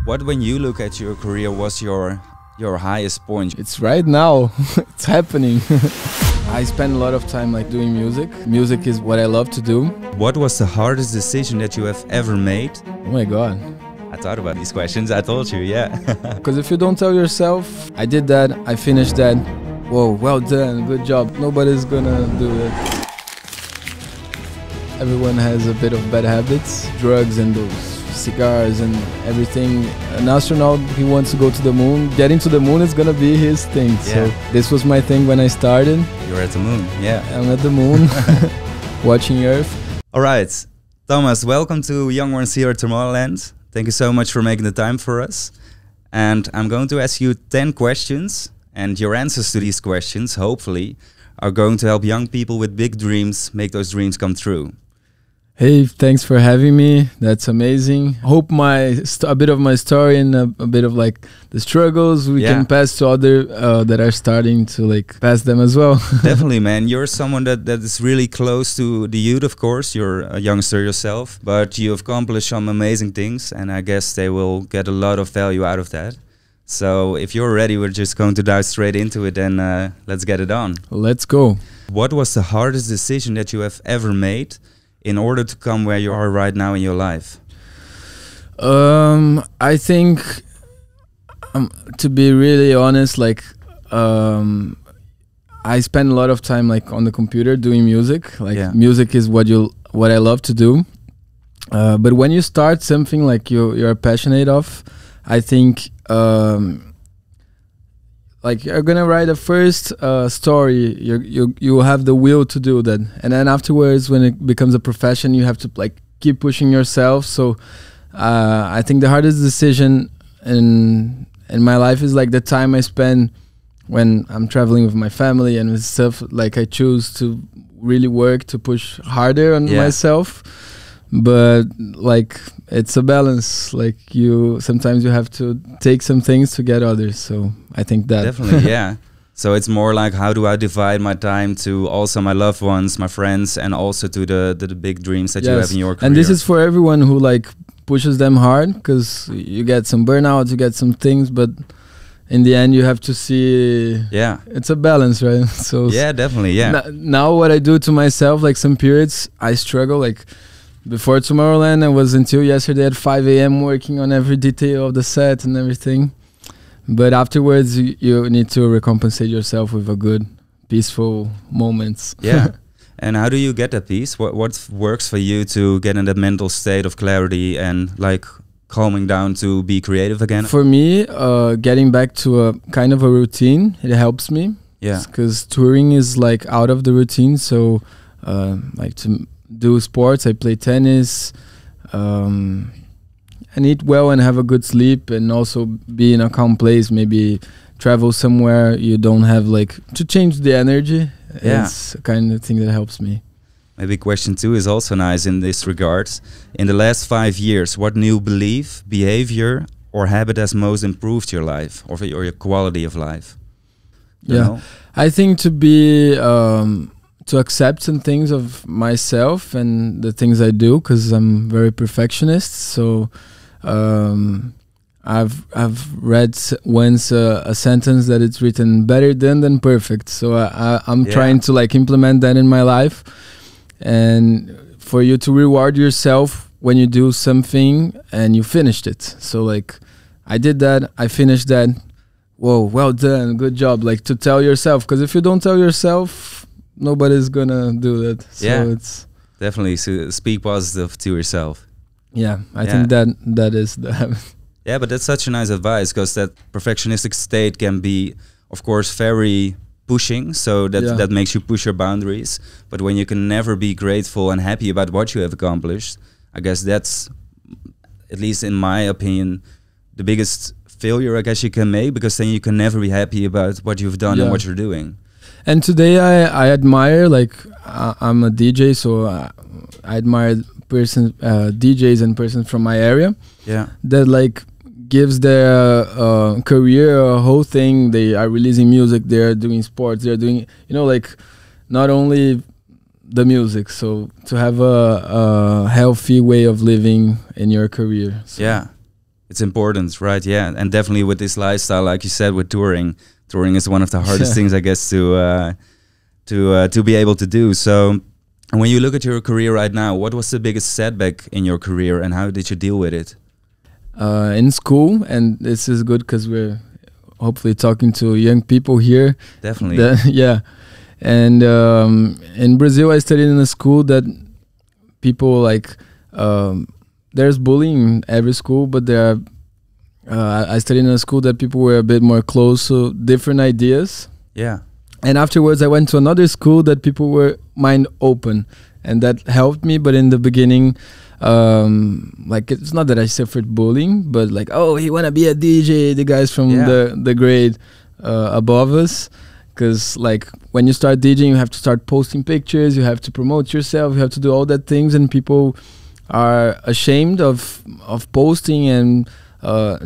What, when you look at your career, was your highest point? It's right now. It's happening. I spend a lot of time like doing music. Music is what I love to do. What was the hardest decision that you have ever made? Oh my God. I thought about these questions. I told you, yeah. Because if you don't tell yourself, I did that, I finished that. Whoa, well done, good job. Nobody's gonna do it. Everyone has a bit of bad habits, drugs and those cigars and everything. An astronaut, he wants to go to the moon. Getting to the moon is gonna be his thing. Yeah. So this was my thing when I started. You're at the moon, yeah. I'm at the moon, watching Earth. All right, Thomas, welcome to Young Ones here at Tomorrowland. Thank you so much for making the time for us. And I'm going to ask you 10 questions, and your answers to these questions, hopefully, are going to help young people with big dreams make those dreams come true. Hey, thanks for having me. That's amazing. Hope a bit of my story and a bit of like the struggles we can pass to other that are starting to like pass them as well. Definitely, man. You're someone that is really close to the youth, of course. You're a youngster yourself, but you've accomplished some amazing things, and I guess they will get a lot of value out of that. So if you're ready, we're just going to dive straight into it, and let's get it on. Let's go. What was the hardest decision that you have ever made in order to come where you are right now in your life? I think, to be really honest, like I spend a lot of time like on the computer doing music. Like music is what I love to do. But when you start something like you're passionate of, I think like you're gonna write a first story, you have the will to do that, and then afterwards, when it becomes a profession, you have to like keep pushing yourself. So I think the hardest decision in my life is like the time I spend when I'm traveling with my family and with stuff. Like I choose to really work to push harder on myself, but like it's a balance. Like sometimes you have to take some things to get others. So I think that definitely, yeah. So it's more like, how do I divide my time to also my loved ones, my friends, and also to the big dreams that you have in your career. And this is for everyone who like pushes them hard, because you get some burnouts, you get some things, but in the end you have to see it's a balance, right? So yeah, definitely, yeah. Now what I do to myself, like some periods I struggle, like before Tomorrowland, I was until yesterday at 5 AM working on every detail of the set and everything. But afterwards, you need to recompensate yourself with a good, peaceful moments. Yeah. And how do you get that peace? What works for you to get in that mental state of clarity and like calming down to be creative again? For me, getting back to a kind of a routine, it helps me. Yeah. Because touring is like out of the routine. So like to do sports, I play tennis, and eat well and have a good sleep, and also be in a calm place, maybe travel somewhere you don't have like to change the energy. It's a kind of thing that helps me. Maybe question 2 is also nice in this regard. In the last 5 years, what new belief, behavior or habit has most improved your life or your quality of life? You know? I think to be to accept some things of myself and the things I do, because I'm very perfectionist. So I've read once a sentence that it's written better than perfect. So I'm trying to like implement that in my life, and for you to reward yourself when you do something and you finished it. So like I did that, I finished that. Whoa, well done, good job. Like to tell yourself, because if you don't tell yourself, nobody's gonna do that. So it's definitely speak positive to yourself. Yeah, I think that is the habit. Yeah, but that's such a nice advice, because that perfectionistic state can be, of course, very pushing. So that makes you push your boundaries. But when you can never be grateful and happy about what you have accomplished, I guess that's, at least in my opinion, the biggest failure I guess you can make, because then you can never be happy about what you've done and what you're doing. And today I admire, like I'm a DJ, so I admire DJs and persons from my area that like gives their career a whole thing. They are releasing music, they're doing sports, they're doing, you know, like not only the music, so to have a healthy way of living in your career. So It's important, right? Yeah, and definitely with this lifestyle, like you said, with touring is one of the hardest things, I guess, to be able to do. So, when you look at your career right now, what was the biggest setback in your career, and how did you deal with it? In school, and this is good because we're hopefully talking to young people here. Definitely. Yeah, and in Brazil, I studied in a school that people like. There's bullying in every school, but there are. I studied in a school that people were a bit more close to different ideas. Yeah. And afterwards, I went to another school that people were mind open, and that helped me. But in the beginning, like it's not that I suffered bullying, but like, oh, he wanna be a DJ. The guys from the grade above us, because like when you start DJing, you have to start posting pictures, you have to promote yourself, you have to do all that things, and people are ashamed of posting. And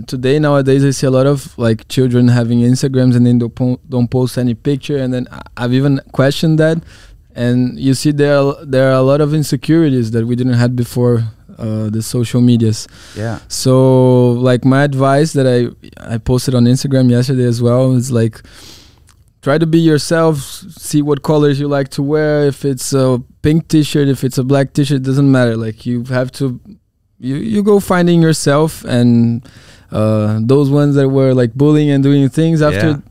today nowadays I see a lot of like children having Instagrams and then don't post any picture, and then I've even questioned that, and you see there are a lot of insecurities that we didn't have before the social medias. Yeah. So like my advice that I posted on Instagram yesterday as well is like, try to be yourself, see what colors you like to wear. If it's a pink t-shirt, if it's a black t-shirt, doesn't matter. Like you have to, you go finding yourself, and those ones that were like bullying and doing things after,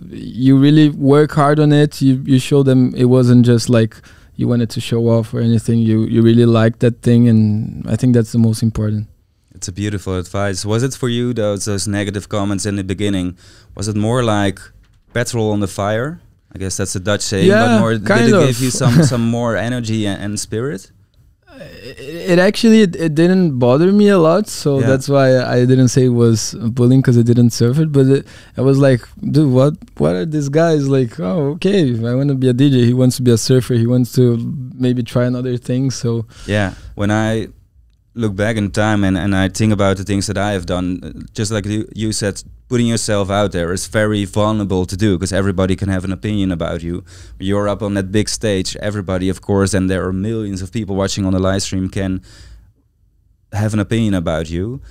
you really work hard on it. You show them it wasn't just like you wanted to show off or anything. You really liked that thing, and I think that's the most important. It's a beautiful advice. Was it for you those negative comments in the beginning? Was it more like petrol on the fire? I guess that's a Dutch saying, but more, did it give you some more energy and spirit? It actually it didn't bother me a lot, so that's why I didn't say it was bullying, because I didn't surf it. But I was like, dude, what are these guys like? Oh, okay, I want to be a DJ. He wants to be a surfer. He wants to maybe try another thing. So yeah, when I look back in time and I think about the things that I have done, just like you said, putting yourself out there is very vulnerable to do, because everybody can have an opinion about you. You're up on that big stage, everybody, of course, and there are millions of people watching on the live stream, can have an opinion about you.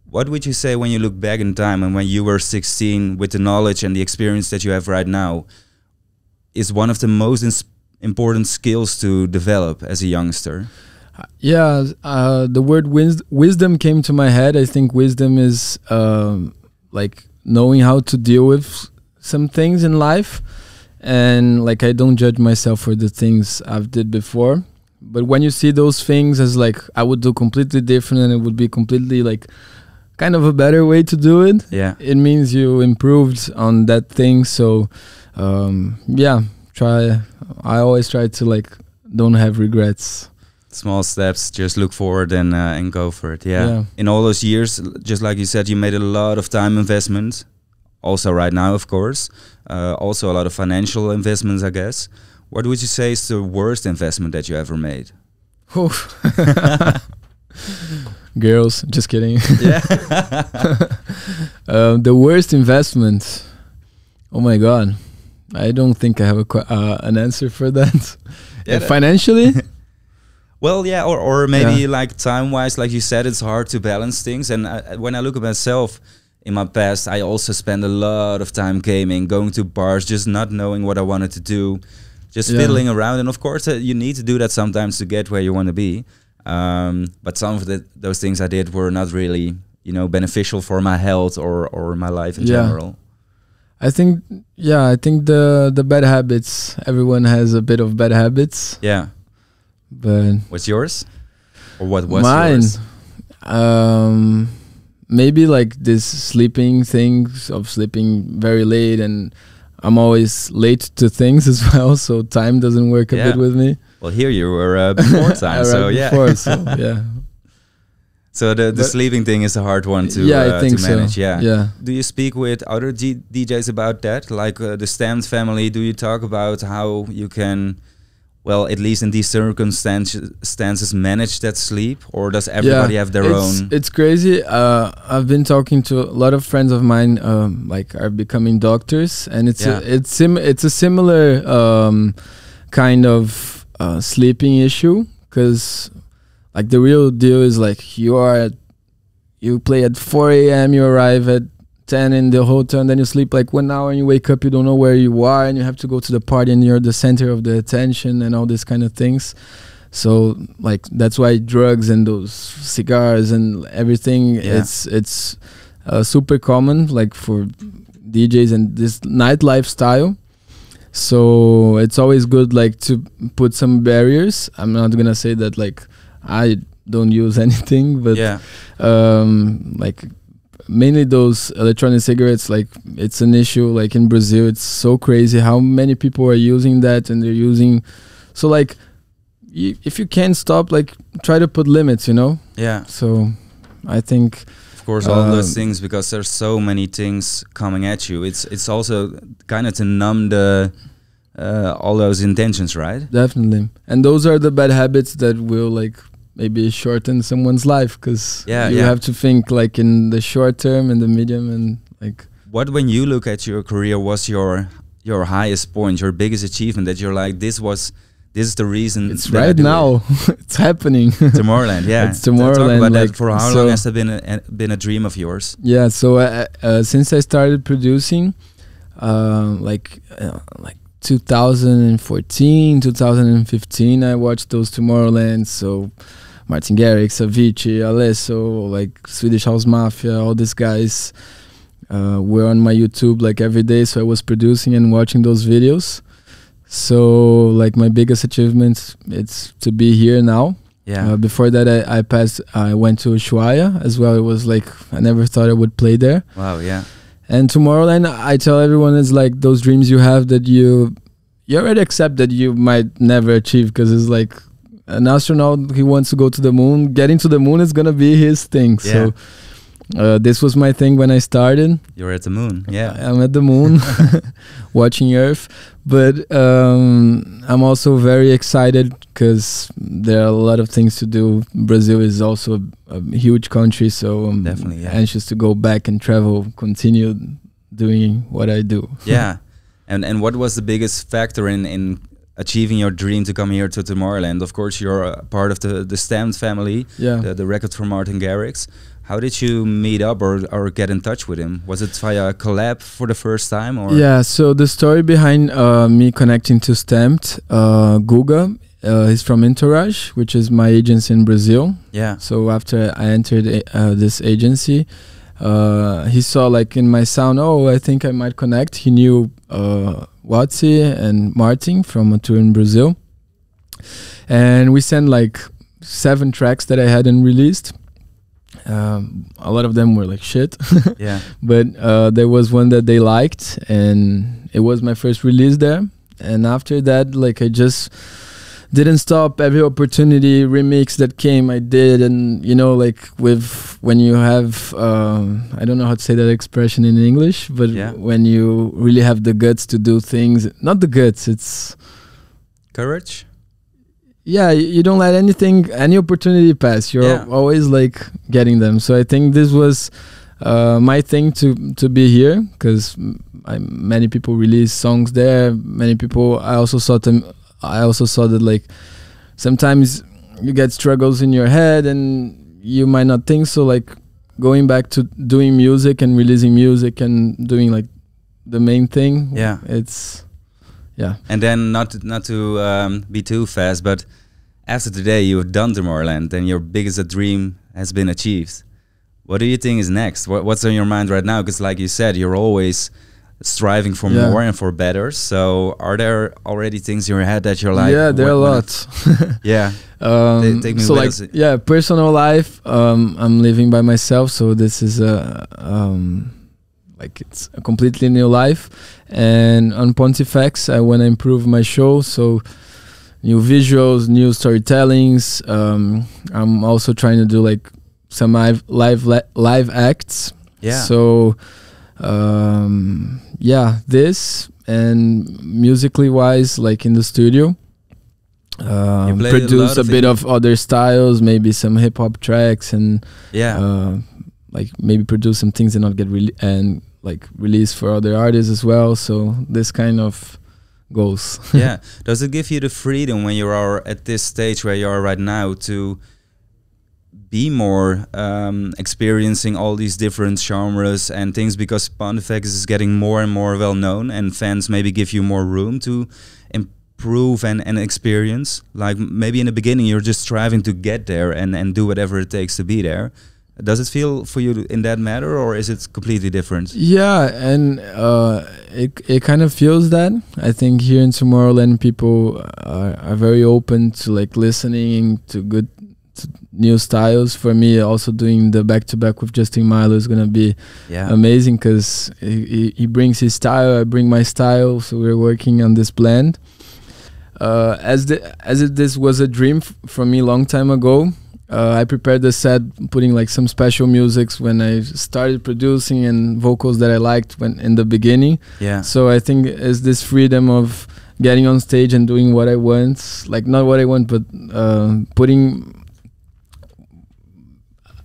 What would you say when you look back in time and when you were 16, with the knowledge and the experience that you have right now, is one of the most important skills to develop as a youngster? Yeah, the word wisdom came to my head. I think wisdom is like knowing how to deal with some things in life, and like I don't judge myself for the things I've did before. But when you see those things as like I would do completely different, and it would be completely like kind of a better way to do it, it means you improved on that thing. So yeah, I always try to like don't have regrets. Small steps, just look forward and go for it. Yeah. In all those years, just like you said, you made a lot of time investment. Also right now, of course. Also a lot of financial investments, I guess. What would you say is the worst investment that you ever made? Girls, just kidding. Yeah. The worst investment. Oh my God. I don't think I have an answer for that. Financially? Well, yeah, or maybe like time-wise, like you said, it's hard to balance things. And when I look at myself in my past, I also spent a lot of time gaming, going to bars, just not knowing what I wanted to do, just fiddling around. And of course, you need to do that sometimes to get where you want to be. But some of those things I did were not really, beneficial for my health or my life in general. I think the bad habits. Everyone has a bit of bad habits. Yeah. But what's yours? Or what was mine? Yours? Maybe like this sleeping things, of sleeping very late, and I'm always late to things as well, so time doesn't work a bit with me. Well, here you were before time, so before, so yeah. So the sleeping thing is a hard one to manage. So. Yeah. Do you speak with other DJs about that, like the Stamped family? Do you talk about how you can, well, at least in these circumstances, manage that sleep, or does everybody have their own? It's crazy. I've been talking to a lot of friends of mine, like are becoming doctors, and it's a similar kind of sleeping issue, because like the real deal is like you you play at 4 a.m., you arrive at 10 in the hotel, and then you sleep like 1 hour, and you wake up, you don't know where you are, and you have to go to the party, and you're the center of the attention and all these kind of things. So like that's why drugs and those cigars and everything, it's super common like for DJs and this nightlife style. So it's always good like to put some barriers. I'm not gonna say that like I don't use anything, but like mainly those electronic cigarettes, like it's an issue. Like in Brazil, it's so crazy how many people are using that, and they're using. So like, if you can't stop, like try to put limits, you know. Yeah. So I think, of course, all those things, because there's so many things coming at you. It's also kind of to numb the all those intentions, right? Definitely, and those are the bad habits that will like maybe shorten someone's life, because you have to think like in the short term and the medium, and like. What, when you look at your career, was your highest point, your biggest achievement that you're like, this is the reason? It's right now. It's happening. Tomorrowland, yeah. It's Tomorrowland. Talk about like, that. For how long has it been a dream of yours? Yeah, so since I started producing, like 2014, 2015, I watched those Tomorrowlands. So Martin Garrix, Avicii, Alesso, like Swedish House Mafia, all these guys were on my YouTube like every day. So I was producing and watching those videos. So like my biggest achievement, it's to be here now. Yeah. Before that, I went to Ushuaia as well. It was like, I never thought I would play there. Wow, yeah. And Tomorrowland, I tell everyone, it's like those dreams you have that you already accept that you might never achieve, because it's like an astronaut, he wants to go to the moon. Getting to the moon is gonna be his thing. Yeah. So this was my thing when I started. You're at the moon. Yeah, I'm at the moon, watching Earth. But I'm also very excited because there are a lot of things to do. Brazil is also a huge country, so I'm definitely anxious to go back and travel, continue doing what I do. Yeah, and what was the biggest factor in achieving your dream to come here to Tomorrowland? Of course, you're a part of the Stamped family, the record from Martin Garrix. How did you meet up or get in touch with him? Was it via a collab for the first time? Or? Yeah, so the story behind me connecting to Stamped, Guga, he's from Entourage, which is my agency in Brazil. Yeah. So after I entered this agency, he saw like in my sound, oh, I think I might connect. He knew Watsi and Martin from a tour in Brazil. And we sent like 7 tracks that I hadn't released. A lot of them were like shit. Yeah. But there was one that they liked, and it was my first release there. And after that, like I just didn't stop. Every opportunity, remix that came, I did. And you know, like when you have I don't know how to say that expression in English, but when you really have the guts to do things, not the guts, it's courage. Yeah, you don't let any opportunity pass. You're always like getting them. So I think this was my thing to be here, because many people release songs there. Many people, I also saw that like sometimes you get struggles in your head and you might not think so. Like going back to doing music and releasing music and doing like the main thing. Yeah, it's. Yeah, and then not to be too fast, but after today you've done Tomorrowland and your biggest dream has been achieved. What do you think is next? What's on your mind right now? Because like you said, you're always striving for more and for better. So are there already things in your head that you're like? Yeah, there are a lot. Yeah. Take me so with like us. Personal life. I'm living by myself, so this is like it's a completely new life. And on Pontifexx, I want to improve my show, so new visuals, new storytellings. I'm also trying to do like some live acts. Yeah. So this, and musically wise, like in the studio, produce a bit of other styles, maybe some hip hop tracks, and like maybe produce some things and not get released for other artists as well. So this kind of goals. Yeah. Does it give you the freedom when you are at this stage where you are right now to be more experiencing all these different genres and things, because Pontifexx is getting more and more well known, and fans maybe give you more room to improve and experience? Like maybe in the beginning you're just striving to get there and do whatever it takes to be there. Does it feel for you in that matter, or is it completely different? Yeah, and it kind of feels that. I think here in Tomorrowland, people are very open to like listening to good new styles. For me, also doing the back-to-back with Justin Milo is gonna be amazing, because he brings his style, I bring my style, so we're working on this blend. This was a dream for me long time ago. I prepared the set, putting like some special musics when I started producing, and vocals that I liked when in the beginning. Yeah. So I think it's this freedom of getting on stage and doing what I want, like not what I want, but putting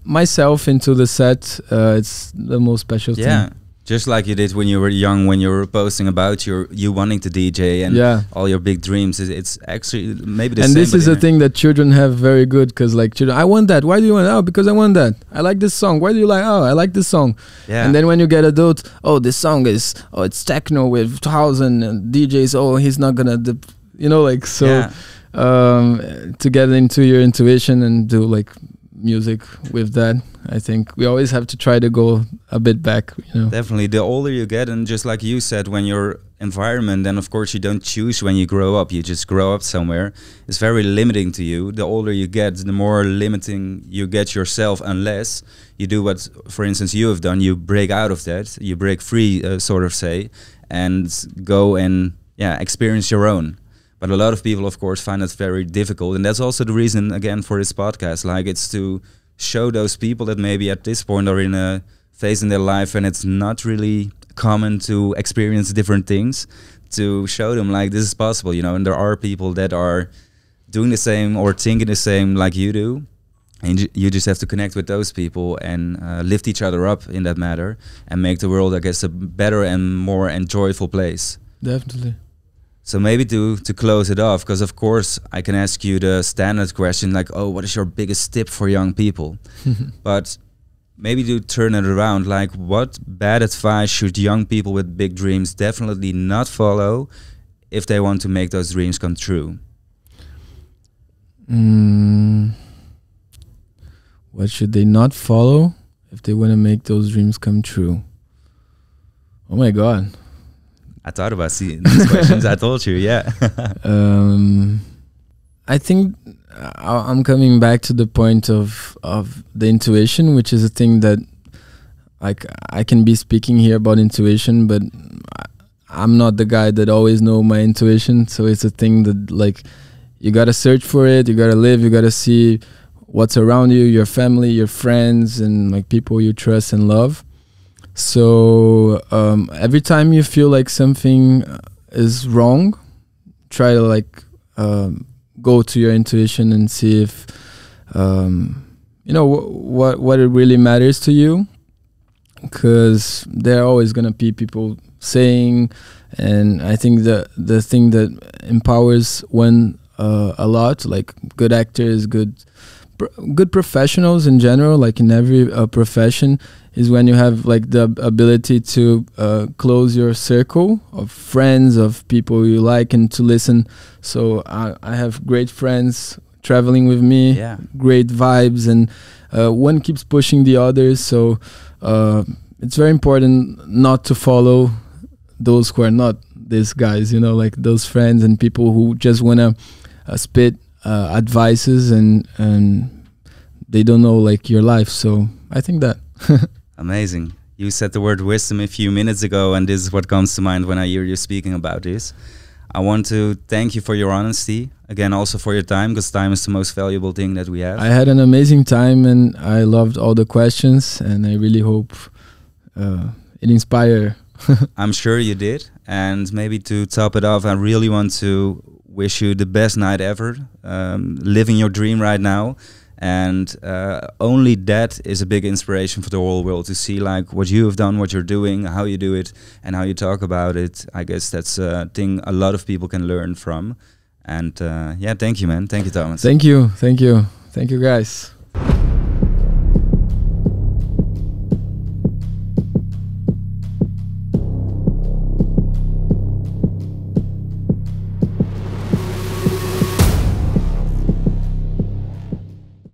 myself into the set. It's the most special thing. Just like you did when you were young, when you were posting about you wanting to DJ and all your big dreams. It's actually maybe the same. And this is a thing that children have very good, because like children, I want that. Why do you want? Oh, because I want that. I like this song. Why do you like? Oh, I like this song. Yeah. And then when you get adult, oh, this song is, oh, it's techno with 1,000 DJs. Oh, he's not gonna, you know, like so. Yeah. To get into your intuition and do like music with that, I think we always have to try to go a bit back, you know. Definitely, the older you get, and just like you said, when your environment, then of course you don't choose when you grow up, you just grow up somewhere, it's very limiting to you. The older you get, the more limiting you get yourself, unless you do what, for instance, you have done. You break out of that, you break free, sort of say, and go and experience your own. But a lot of people, of course, find it very difficult. And that's also the reason, again, for this podcast. Like, it's to show those people that maybe at this point are in a phase in their life and it's not really common to experience different things, to show them, like, this is possible, you know. And there are people that are doing the same or thinking the same like you do. And you just have to connect with those people and lift each other up in that matter and make the world, I guess, a better and more enjoyable place. Definitely. So maybe to close it off, because of course I can ask you the standard question like, oh, what is your biggest tip for young people? But maybe to turn it around, like, what bad advice should young people with big dreams definitely not follow if they want to make those dreams come true? What should they not follow if they want to make those dreams come true? Oh my God. I thought about these questions. I told you, I think I'm coming back to the point of the intuition, which is a thing that, like, I can be speaking here about intuition, but I'm not the guy that always know my intuition. So it's a thing that, like, you gotta search for it. You gotta live. You gotta see what's around you, your family, your friends, and like people you trust and love. So every time you feel like something is wrong, try to like go to your intuition and see if you know what it really matters to you, because there are always gonna be people saying, and I think the thing that empowers one a lot, like good actors, good professionals in general, like in every profession, is when you have like the ability to close your circle of friends, of people you like, and to listen. So I have great friends traveling with me, great vibes, and one keeps pushing the others. So it's very important not to follow those who are not these guys, you know, like those friends and people who just want to spit advices and they don't know like your life. So I think that. Amazing. You said the word wisdom a few minutes ago, and this is what comes to mind when I hear you speaking about this. I want to thank you for your honesty, again, also for your time, because time is the most valuable thing that we have. I had an amazing time, and I loved all the questions, and I really hope it inspired. I'm sure you did. And maybe to top it off, I really want to wish you the best night ever, living your dream right now. And only that is a big inspiration for the whole world, to see like what you have done, what you're doing, how you do it, and how you talk about it. I guess that's a thing a lot of people can learn from. And yeah, thank you, man. Thank you, Thomas. Thank you. Thank you. Thank you, guys.